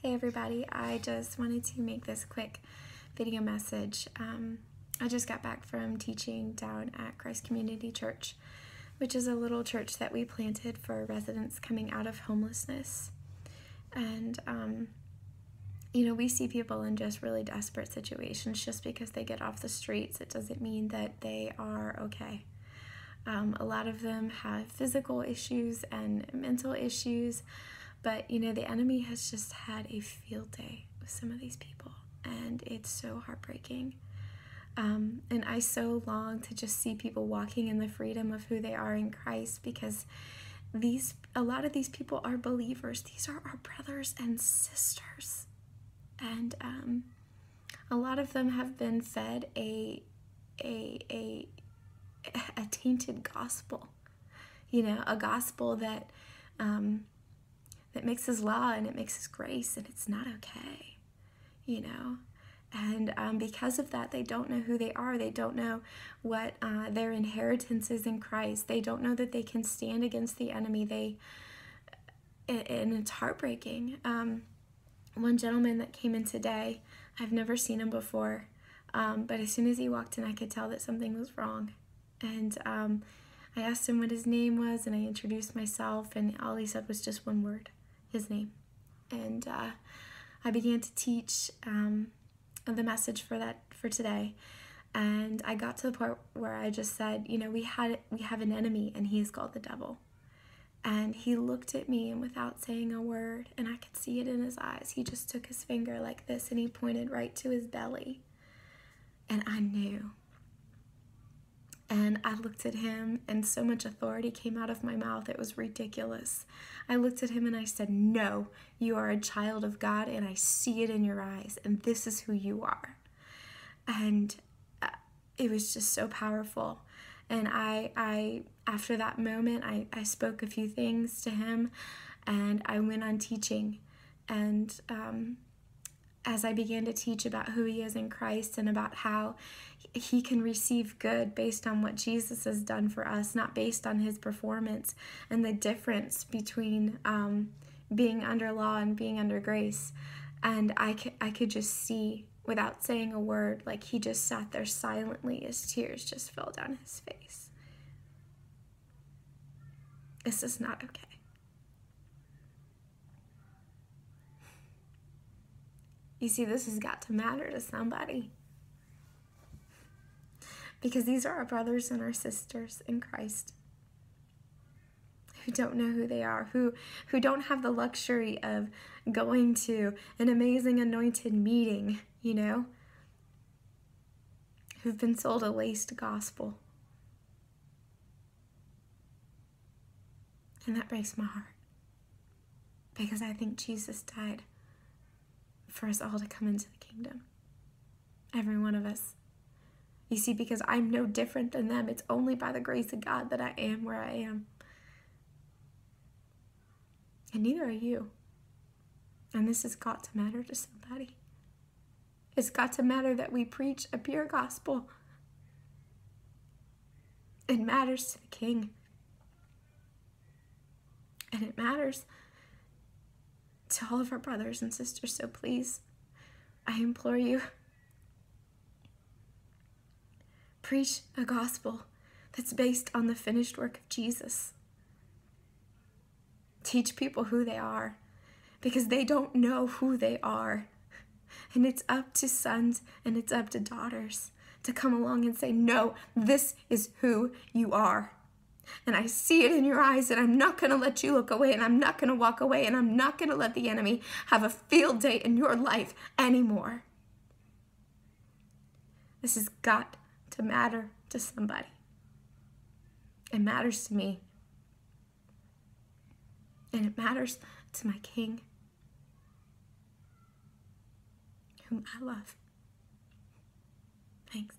Hey everybody, I just wanted to make this quick video message. I just got back from teaching down at Christ Community Church, which is a little church that we planted for residents coming out of homelessness. And, we see people in just really desperate situations. Just because they get off the streets, it doesn't mean that they are okay. A lot of them have physical issues and mental issues, but the enemy has just had a field day with some of these people, and it's so heartbreaking. And I so long to just see people walking in the freedom of who they are in Christ, because a lot of these people are believers. These are our brothers and sisters, and a lot of them have been fed a tainted gospel, a gospel that mixes law and it mixes grace, and it's not okay, and because of that, they don't know who they are. They don't know what their inheritance is in Christ. They don't know that they can stand against the enemy. And it's heartbreaking. One gentleman that came in today, I've never seen him before, but as soon as he walked in, I could tell that something was wrong. And I asked him what his name was, and I introduced myself, and all he said was just one word: his name. And I began to teach the message for today, and I got to the part where I just said, we have an enemy, and he is called the devil. And he looked at me, and without saying a word, and I could see it in his eyes, he just took his finger like this, and he pointed right to his belly. And I knew. And I looked at him, and so much authority came out of my mouth, it was ridiculous. I looked at him and I said, "No, you are a child of God, and I see it in your eyes, and this is who you are." And it was just so powerful. And I after that moment, I spoke a few things to him, and I went on teaching. And as I began to teach about who he is in Christ and about how he can receive good based on what Jesus has done for us, not based on his performance, and the difference between being under law and being under grace. And I could just see, without saying a word, like he just sat there silently as tears just fell down his face. This is not okay. You see, this has got to matter to somebody, because these are our brothers and our sisters in Christ who don't know who they are, who don't have the luxury of going to an amazing anointed meeting, who've been sold a laced gospel. And that breaks my heart, because I think Jesus died for us all to come into the kingdom. Every one of us. You see, because I'm no different than them. It's only by the grace of God that I am where I am. And neither are you. And this has got to matter to somebody. It's got to matter that we preach a pure gospel. It matters to the King. And it matters to all of our brothers and sisters. So please, I implore you, preach a gospel that's based on the finished work of Jesus. Teach people who they are, because they don't know who they are. And it's up to sons and it's up to daughters to come along and say, "No, this is who you are. And I see it in your eyes, and I'm not going to let you look away, and I'm not going to walk away, and I'm not going to let the enemy have a field day in your life anymore." This has got to matter to somebody. It matters to me. And it matters to my King, whom I love. Thanks.